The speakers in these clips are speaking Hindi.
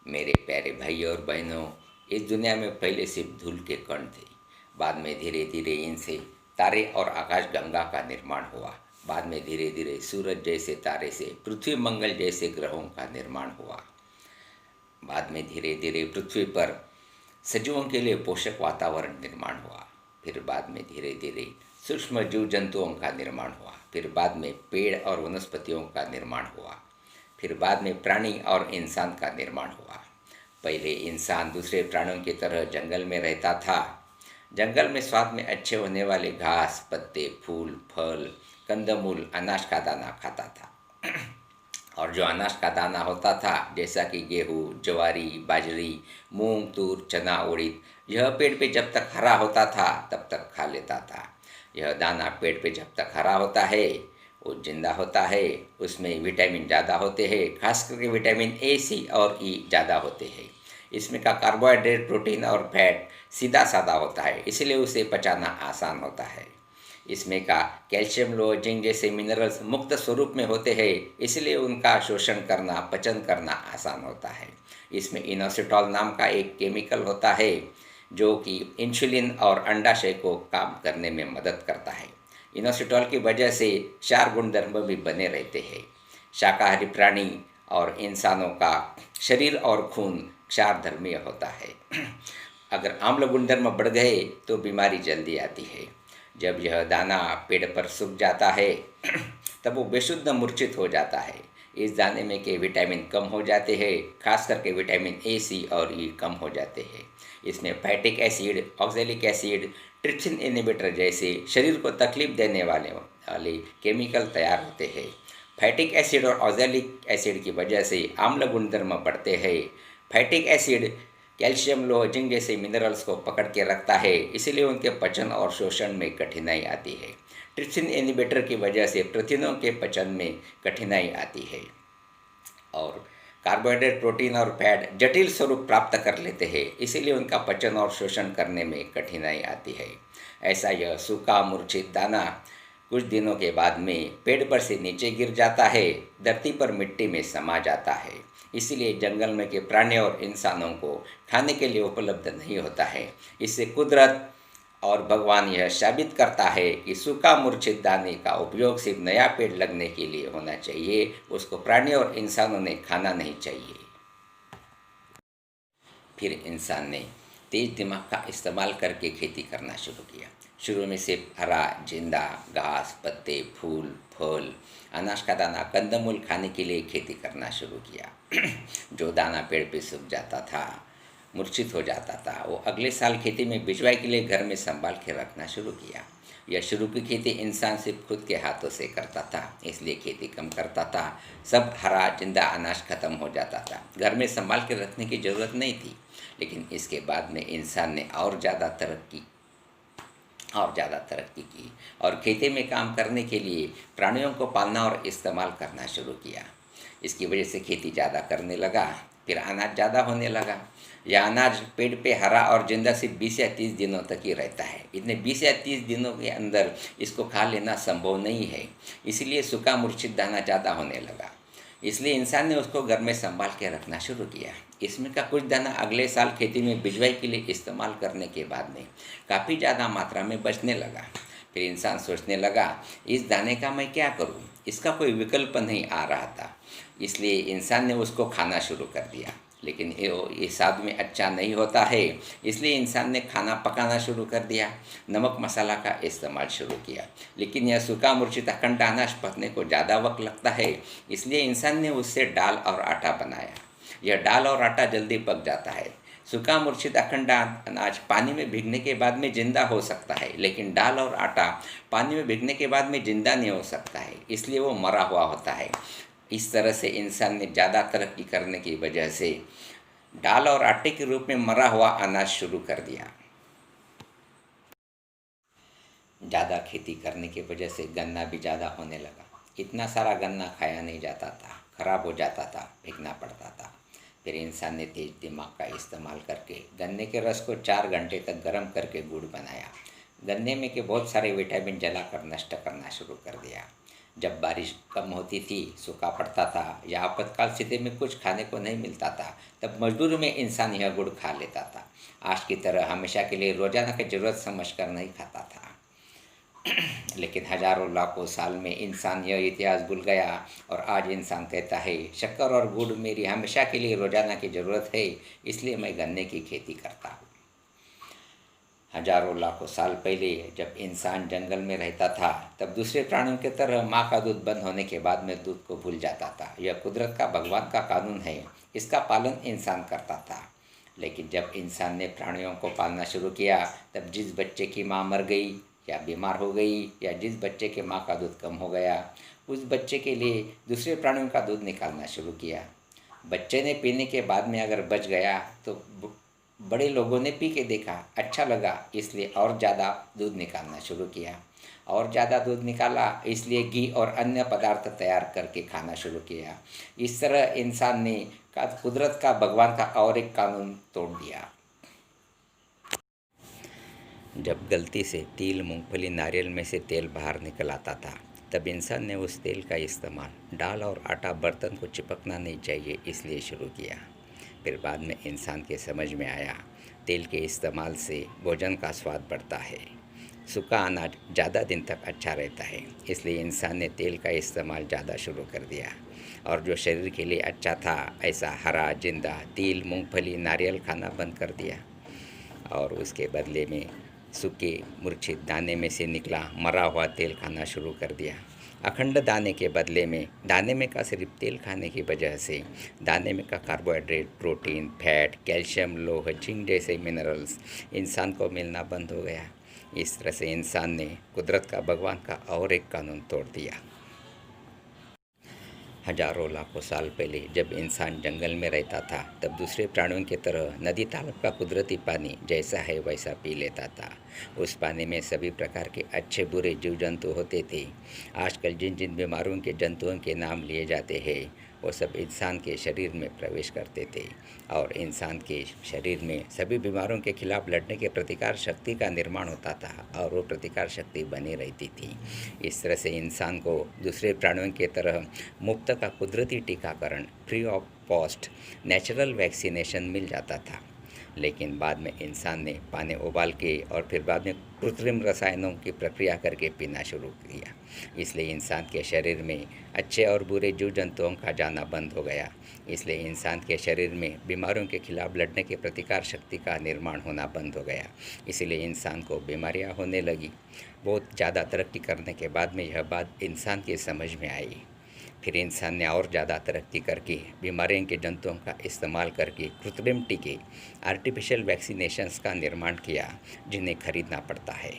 मेरे प्यारे भाई और बहनों, इस दुनिया में पहले सिर्फ धूल के कण थे। बाद में धीरे धीरे इनसे तारे और आकाश गंगा का निर्माण हुआ। बाद में धीरे धीरे सूरज जैसे तारे से पृथ्वी मंगल जैसे ग्रहों का निर्माण हुआ। बाद में धीरे धीरे पृथ्वी पर सजीवों के लिए पोषक वातावरण निर्माण हुआ। फिर बाद में धीरे धीरे सूक्ष्म जीव जंतुओं का निर्माण हुआ। फिर बाद में पेड़ और वनस्पतियों का निर्माण हुआ। फिर बाद में प्राणी और इंसान का निर्माण हुआ। पहले इंसान दूसरे प्राणियों की तरह जंगल में रहता था। जंगल में स्वाद में अच्छे होने वाले घास, पत्ते, फूल, फल, कंदमूल, अनाज का दाना खाता था। और जो अनाज का दाना होता था, जैसा कि गेहूँ, ज्वारी, बाजरी, मूंग, तूर, चना, उड़द, यह पेड़ पे जब तक हरा होता था तब तक खा लेता था। यह दाना पेड़ पे जब तक हरा होता है वो जिंदा होता है। उसमें विटामिन ज़्यादा होते हैं, खास करके विटामिन ए, सी और ई ज़्यादा होते हैं। इसमें का कार्बोहाइड्रेट, प्रोटीन और फैट सीधा साधा होता है, इसलिए उसे पचाना आसान होता है। इसमें का कैल्शियम, लोहा, जिंक जैसे मिनरल्स मुक्त स्वरूप में होते हैं, इसलिए उनका शोषण करना, पचन करना आसान होता है। इसमें इनोसिटॉल नाम का एक केमिकल होता है जो कि इंसुलिन और अंडाशय को काम करने में मदद करता है। इनोसिटॉल की वजह से 4 गुणधर्म भी बने रहते हैं। शाकाहारी प्राणी और इंसानों का शरीर और खून क्षारधर्मीय होता है। अगर आम्ल गुणधर्म बढ़ गए तो बीमारी जल्दी आती है। जब यह दाना पेड़ पर सूख जाता है तब वो बेशुद्ध मूर्छित हो जाता है। इस दाने में के विटामिन कम हो जाते हैं, खास करके विटामिन ए, सी और ई कम हो जाते हैं। इसमें फैटिक acid, oxalic acid, trypsin inhibitor जैसे शरीर को तकलीफ देने वाले केमिकल तैयार होते हैं। फैटिक एसिड और ऑक्सैलिक एसिड की वजह से आम्ल गुणधर्म बढ़ते हैं। फैटिक एसिड कैल्शियम, लोहा, जिंक जैसे मिनरल्स को पकड़ के रखता है, इसलिए उनके पचन और शोषण में कठिनाई आती है। ट्रिप्सिन इनहिबिटर की वजह से प्रोटीनों के पचन में कठिनाई आती है और कार्बोहाइड्रेट, प्रोटीन और फैट जटिल स्वरूप प्राप्त कर लेते हैं, इसीलिए उनका पचन और शोषण करने में कठिनाई आती है। ऐसा यह सूखा मूर्छित दाना कुछ दिनों के बाद में पेड़ पर से नीचे गिर जाता है, धरती पर मिट्टी में समा जाता है। इसीलिए जंगल में के प्राणी और इंसानों को खाने के लिए उपलब्ध नहीं होता है। इससे कुदरत और भगवान यह साबित करता है कि सूखा मूर्छित दाने का उपयोग सिर्फ नया पेड़ लगने के लिए होना चाहिए, उसको प्राणी और इंसानों ने खाना नहीं चाहिए। फिर इंसान ने तेज दिमाग का इस्तेमाल करके खेती करना शुरू किया। शुरू में सिर्फ हरा जिंदा घास, पत्ते, फूल, फल, अनाज का दाना, कंदमूल खाने के लिए खेती करना शुरू किया। जो दाना पेड़ पे सूख जाता था, मूर्छित हो जाता था, वो अगले साल खेती में बिजवाई के लिए घर में संभाल के रखना शुरू किया। यह शुरू की खेती इंसान सिर्फ खुद के हाथों से करता था, इसलिए खेती कम करता था। सब हरा जिंदा अनाज खत्म हो जाता था, घर में संभाल के रखने की ज़रूरत नहीं थी। लेकिन इसके बाद में इंसान ने और ज़्यादा तरक्की की और खेती में काम करने के लिए प्राणियों को पालना और इस्तेमाल करना शुरू किया। इसकी वजह से खेती ज़्यादा करने लगा, फिर अनाज ज़्यादा होने लगा। यह अनाज पेड़ पे हरा और जिंदा सिर्फ 20 या 30 दिनों तक ही रहता है। इतने 20 या 30 दिनों के अंदर इसको खा लेना संभव नहीं है, इसलिए सूखा मूर्छित दाना ज़्यादा होने लगा। इसलिए इंसान ने उसको घर में संभाल के रखना शुरू किया। इसमें का कुछ दाना अगले साल खेती में बिजवाई के लिए इस्तेमाल करने के बाद में काफ़ी ज़्यादा मात्रा में बचने लगा। फिर इंसान सोचने लगा, इस दाने का मैं क्या करूं? इसका कोई विकल्प नहीं आ रहा था, इसलिए इंसान ने उसको खाना शुरू कर दिया। लेकिन ये स्वाद में अच्छा नहीं होता है, इसलिए इंसान ने खाना पकाना शुरू कर दिया, नमक मसाला का इस्तेमाल शुरू किया। लेकिन यह सूखा मूर्छित अखंड अनाज पकने को ज़्यादा वक्त लगता है, इसलिए इंसान ने उससे दाल और आटा बनाया। यह दाल और आटा जल्दी पक जाता है। सूखा मूर्छित अखंड अनाज पानी में भीगने के बाद में जिंदा हो सकता है, लेकिन दाल और आटा पानी में भीगने के बाद में जिंदा नहीं हो सकता है, इसलिए वो मरा हुआ होता है। इस तरह से इंसान ने ज़्यादा तरक्की करने की वजह से दाल और आटे के रूप में मरा हुआ अनाज शुरू कर दिया। ज़्यादा खेती करने की वजह से गन्ना भी ज़्यादा होने लगा। इतना सारा गन्ना खाया नहीं जाता था, खराब हो जाता था, फेंकना पड़ता था। फिर इंसान ने तेज दिमाग का इस्तेमाल करके गन्ने के रस को 4 घंटे तक गर्म करके गुड़ बनाया। गन्ने में के बहुत सारे विटामिन जलाकर नष्ट करना शुरू कर दिया। जब बारिश कम होती थी, सूखा पड़ता था या आपातकाल स्थिति में कुछ खाने को नहीं मिलता था, तब मजबूरी में इंसान यह गुड़ खा लेता था। आज की तरह हमेशा के लिए रोज़ाना की ज़रूरत समझकर नहीं खाता था। लेकिन हजारों लाखों साल में इंसान यह इतिहास भूल गया और आज इंसान कहता है, शक्कर और गुड़ मेरी हमेशा के लिए रोज़ाना की ज़रूरत है, इसलिए मैं गन्ने की खेती करता हूँ। हजारों लाखों साल पहले जब इंसान जंगल में रहता था, तब दूसरे प्राणियों की तरह माँ का दूध बंद होने के बाद में दूध को भूल जाता था। यह कुदरत का, भगवान का कानून है, इसका पालन इंसान करता था। लेकिन जब इंसान ने प्राणियों को पालना शुरू किया, तब जिस बच्चे की माँ मर गई या बीमार हो गई या जिस बच्चे के माँ का दूध कम हो गया, उस बच्चे के लिए दूसरे प्राणियों का दूध निकालना शुरू किया। बच्चे ने पीने के बाद में अगर बच गया तो बड़े लोगों ने पी के देखा, अच्छा लगा, इसलिए और ज़्यादा दूध निकालना शुरू किया। और ज़्यादा दूध निकाला, इसलिए घी और अन्य पदार्थ तैयार करके खाना शुरू किया। इस तरह इंसान ने कुदरत का, भगवान का और एक कानून तोड़ दिया। जब गलती से तिल, मूंगफली, नारियल में से तेल बाहर निकल आता था, तब इंसान ने उस तेल का इस्तेमाल दाल और आटा बर्तन को चिपकना नहीं चाहिए इसलिए शुरू किया। फिर बाद में इंसान के समझ में आया, तेल के इस्तेमाल से भोजन का स्वाद बढ़ता है, सूखा अनाज ज़्यादा दिन तक अच्छा रहता है, इसलिए इंसान ने तेल का इस्तेमाल ज़्यादा शुरू कर दिया। और जो शरीर के लिए अच्छा था, ऐसा हरा, जिंदा तिल, मूंगफली, नारियल खाना बंद कर दिया और उसके बदले में सूखे मूर्छित दाने में से निकला मरा हुआ तेल खाना शुरू कर दिया। अखंड दाने के बदले में दाने में का सिर्फ तेल खाने की वजह से दाने में का कार्बोहाइड्रेट, प्रोटीन, फैट, कैल्शियम, लोह, जिंक जैसे मिनरल्स इंसान को मिलना बंद हो गया। इस तरह से इंसान ने कुदरत का, भगवान का और एक कानून तोड़ दिया। हजारों लाखों साल पहले जब इंसान जंगल में रहता था, तब दूसरे प्राणियों की तरह नदी तालाब का कुदरती पानी जैसा है वैसा पी लेता था। उस पानी में सभी प्रकार के अच्छे बुरे जीव जंतु होते थे। आजकल जिन जिन बीमारियों के जंतुओं के नाम लिए जाते हैं, वो सब इंसान के शरीर में प्रवेश करते थे और इंसान के शरीर में सभी बीमारियों के खिलाफ लड़ने के प्रतिकार शक्ति का निर्माण होता था और वो प्रतिकार शक्ति बनी रहती थी। इस तरह से इंसान को दूसरे प्राणियों की तरह मुफ्त का कुदरती टीकाकरण, free of cost natural vaccination मिल जाता था। लेकिन बाद में इंसान ने पानी उबाल के और फिर बाद में कृत्रिम रसायनों की प्रक्रिया करके पीना शुरू किया। इसलिए इंसान के शरीर में अच्छे और बुरे जीव जंतुओं का जाना बंद हो गया। इसलिए इंसान के शरीर में बीमारियों के खिलाफ लड़ने की प्रतिकार शक्ति का निर्माण होना बंद हो गया। इसलिए इंसान को बीमारियां होने लगी। बहुत ज़्यादा तरक्की करने के बाद में यह बात इंसान की समझ में आई। फिर इंसान ने और ज़्यादा तरक्की करके बीमारियों के जंतुओं का इस्तेमाल करके कृत्रिम टीके, आर्टिफिशियल वैक्सीनेशंस का निर्माण किया, जिन्हें खरीदना पड़ता है।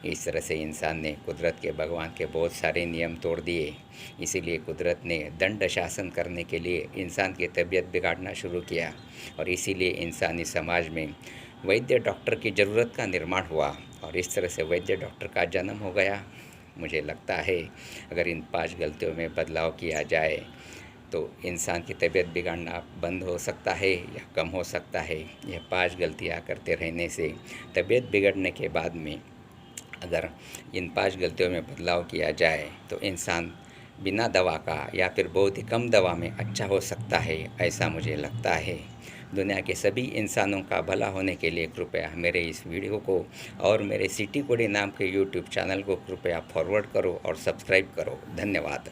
इस तरह से इंसान ने कुदरत के, भगवान के बहुत सारे नियम तोड़ दिए। इसीलिए कुदरत ने दंड शासन करने के लिए इंसान की तबीयत बिगाड़ना शुरू किया और इसीलिए इंसानी समाज में वैद्य डॉक्टर की ज़रूरत का निर्माण हुआ और इस तरह से वैद्य डॉक्टर का जन्म हो गया। मुझे लगता है अगर इन 5 गलतियों में बदलाव किया जाए तो इंसान की तबीयत बिगाड़ना बंद हो सकता है या कम हो सकता है। यह 5 गलतियाँ करते रहने से तबीयत बिगड़ने के बाद में अगर इन 5 गलतियों में बदलाव किया जाए तो इंसान बिना दवा का या फिर बहुत ही कम दवा में अच्छा हो सकता है, ऐसा मुझे लगता है। दुनिया के सभी इंसानों का भला होने के लिए कृपया मेरे इस वीडियो को और मेरे सिटी कोडी नाम के यूट्यूब चैनल को कृपया फॉरवर्ड करो और सब्सक्राइब करो। धन्यवाद।